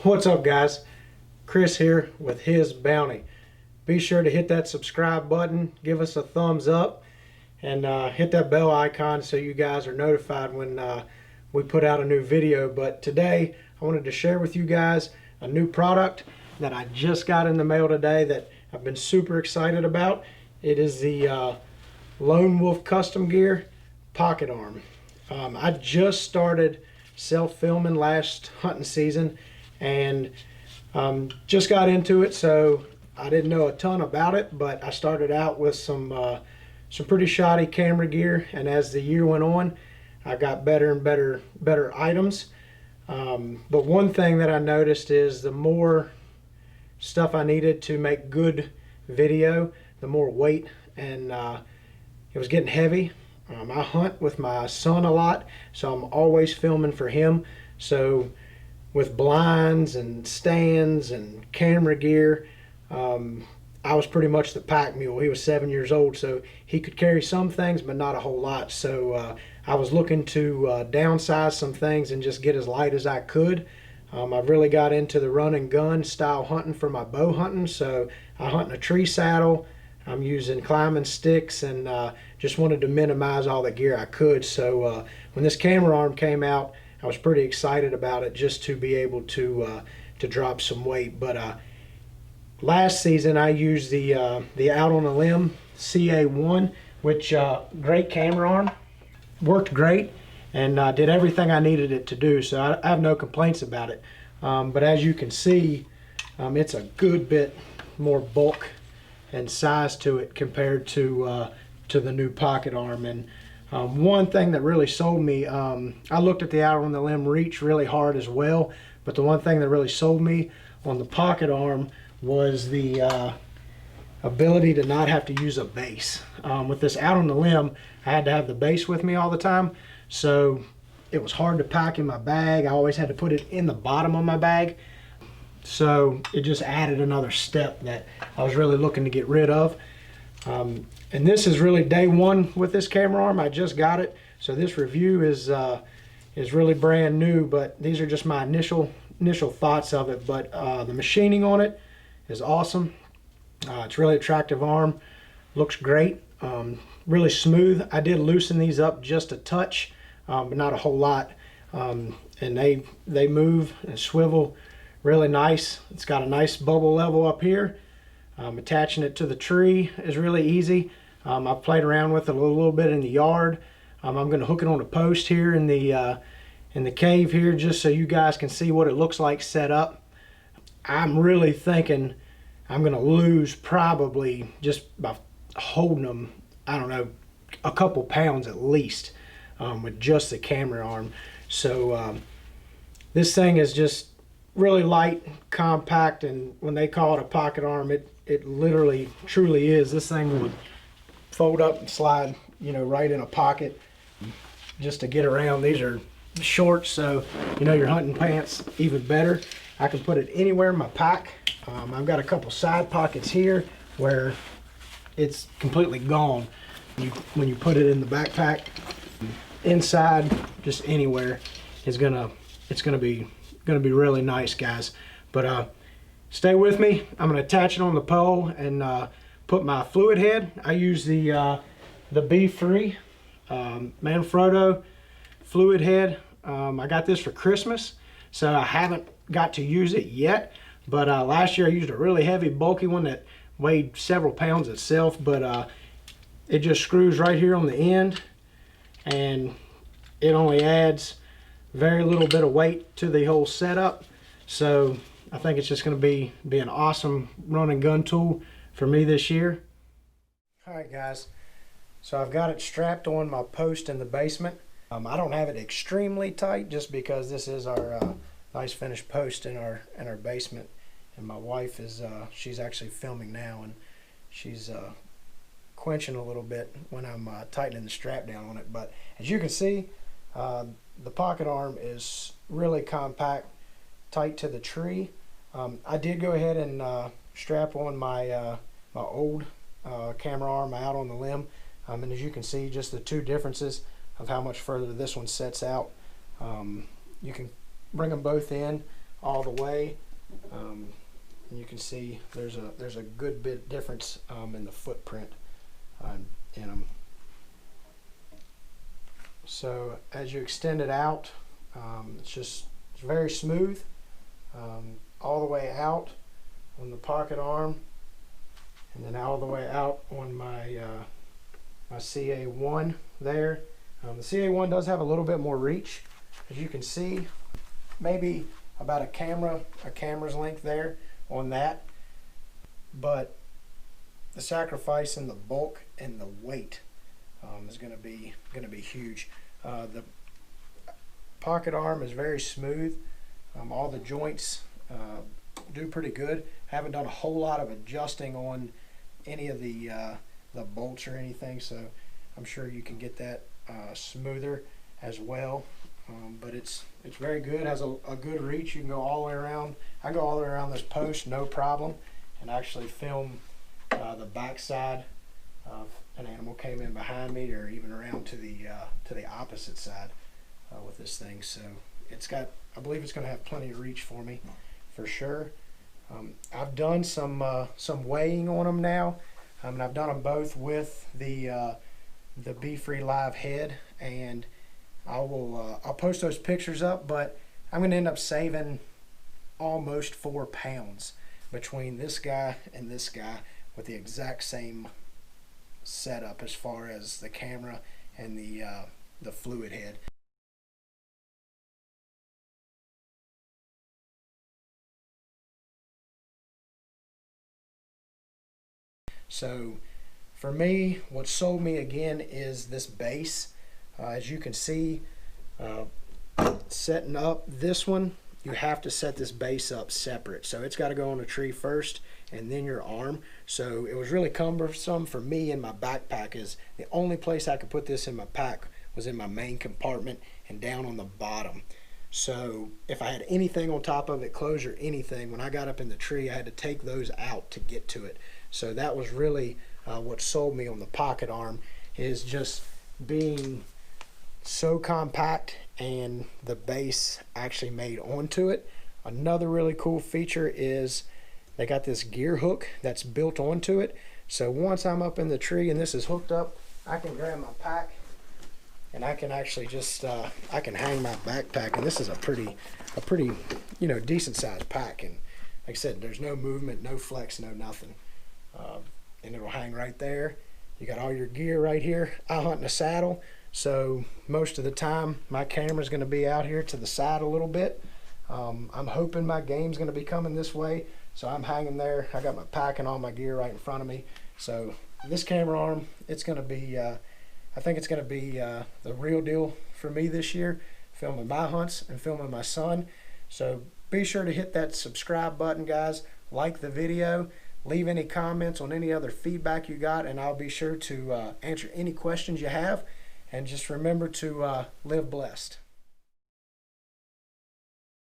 What's up, guys? Chris here with His Bounty. Be sure to hit that subscribe button, give us a thumbs up, and hit that bell icon so you guys are notified when we put out a new video. But today I wanted to share with you guys a new product that I just got in the mail today that I've been super excited about. It is the Lonewolf Custom Gear Pocket Arm. I just started self-filming last hunting season and just got into it, so I didn't know a ton about it, but I started out with some pretty shoddy camera gear, and as the year went on I got better and better items. But one thing that I noticed is the more stuff I needed to make good video, the more weight, and it was getting heavy. I hunt with my son a lot, so I'm always filming for him. So with blinds and stands and camera gear, I was pretty much the pack mule. He was 7 years old, so he could carry some things but not a whole lot. So I was looking to downsize some things and just get as light as I could. I've really got into the run and gun style hunting for my bow hunting, so I hunt in a tree saddle. I'm using climbing sticks, and just wanted to minimize all the gear I could. So when this camera arm came out, I was pretty excited about it, just to be able to drop some weight. But last season I used the Out on a Limb CA1, which great camera arm, worked great, and did everything I needed it to do. So I have no complaints about it. But as you can see, it's a good bit more bulk and size to it compared to the new pocket arm. And one thing that really sold me, I looked at the Out on the Limb Reach really hard as well, but the one thing that really sold me on the pocket arm was the ability to not have to use a base. With this Out on the Limb, I had to have the base with me all the time, so it was hard to pack in my bag. I always had to put it in the bottom of my bag, so it just added another step that I was really looking to get rid of. And this is really day one with this camera arm. I just got it, so this review is really brand new, but these are just my initial thoughts of it. But the machining on it is awesome. It's really attractive arm, looks great, really smooth. I did loosen these up just a touch, but not a whole lot, and they move and swivel really nice. It's got a nice bubble level up here. Attaching it to the tree is really easy. I've played around with it a little bit in the yard. I'm going to hook it on a post here in the cave here, just so you guys can see what it looks like set up. I'm really thinking I'm going to lose probably just by holding them, I don't know, a couple pounds at least, with just the camera arm. So this thing is just really light, compact, and when they call it a pocket arm, it literally truly is. This thing would fold up and slide, you know, right in a pocket just to get around. These are short, so you know, your hunting pants even better. I can put it anywhere in my pack. I've got a couple side pockets here where it's completely gone when you put it in the backpack. Inside, just anywhere, it's gonna be really nice, guys. But stay with me. I'm gonna attach it on the pole and put my fluid head. I use the Befree Manfrotto fluid head. I got this for Christmas, so I haven't got to use it yet, but last year I used a really heavy, bulky one that weighed several pounds itself. But it just screws right here on the end, and it only adds very little bit of weight to the whole setup. So I think it's just going to be an awesome run and gun tool for me this year. All right, guys, so I've got it strapped on my post in the basement. I don't have it extremely tight, just because this is our nice finished post in our basement, and my wife is she's actually filming now, and she's quenching a little bit when I'm tightening the strap down on it. But as you can see, the pocket arm is really compact, tight to the tree. I did go ahead and strap on my my old camera arm Out on the Limb, and as you can see, just the two differences of how much further this one sets out. You can bring them both in all the way. You can see there's a good bit difference in the footprint in them. So as you extend it out, it's very smooth all the way out on the pocket arm, and then all the way out on my my CA1 there. The CA1 does have a little bit more reach, as you can see, maybe about a camera's length there on that, but the sacrifice in the bulk and the weight is going to be huge. The pocket arm is very smooth. All the joints do pretty good. Haven't done a whole lot of adjusting on any of the bolts or anything, so I'm sure you can get that smoother as well. But it's very good. Has a good reach. You can go all the way around. I go all the way around this post, no problem, and actually film the backside of an animal came in behind me, or even around to the opposite side with this thing. So it's got, I believe it's going to have plenty of reach for me, for sure. I've done some weighing on them now, and I've done them both with the Befree live head, and I'll post those pictures up, but I'm going to end up saving almost 4 pounds between this guy and this guy with the exact same setup as far as the camera and the fluid head. So for me, what sold me again is this base. As you can see, setting up this one, you have to set this base up separate. So it's got to go on a tree first and then your arm. So it was really cumbersome for me in my backpack. Is the only place I could put this in my pack was in my main compartment and down on the bottom. So if I had anything on top of it, clothes or anything, when I got up in the tree, I had to take those out to get to it. So that was really what sold me on the pocket arm, is just being so compact and the base actually made onto it. Another really cool feature is they got this gear hook that's built onto it. So once I'm up in the tree and this is hooked up, I can grab my pack and I can actually just I can hang my backpack, and this is a pretty decent sized pack, and like I said, there's no movement, no flex, no nothing, and it'll hang right there. You got all your gear right here. I hunt in a saddle, so most of the time my camera's going to be out here to the side a little bit. I'm hoping my game's going to be coming this way, so I'm hanging there. I got my pack and all my gear right in front of me. So this camera arm, it's going to be I think it's going to be the real deal for me this year, filming my hunts and filming my son. So be sure to hit that subscribe button, guys. Like the video. Leave any comments on any other feedback you got, and I'll be sure to answer any questions you have. And just remember to live blessed.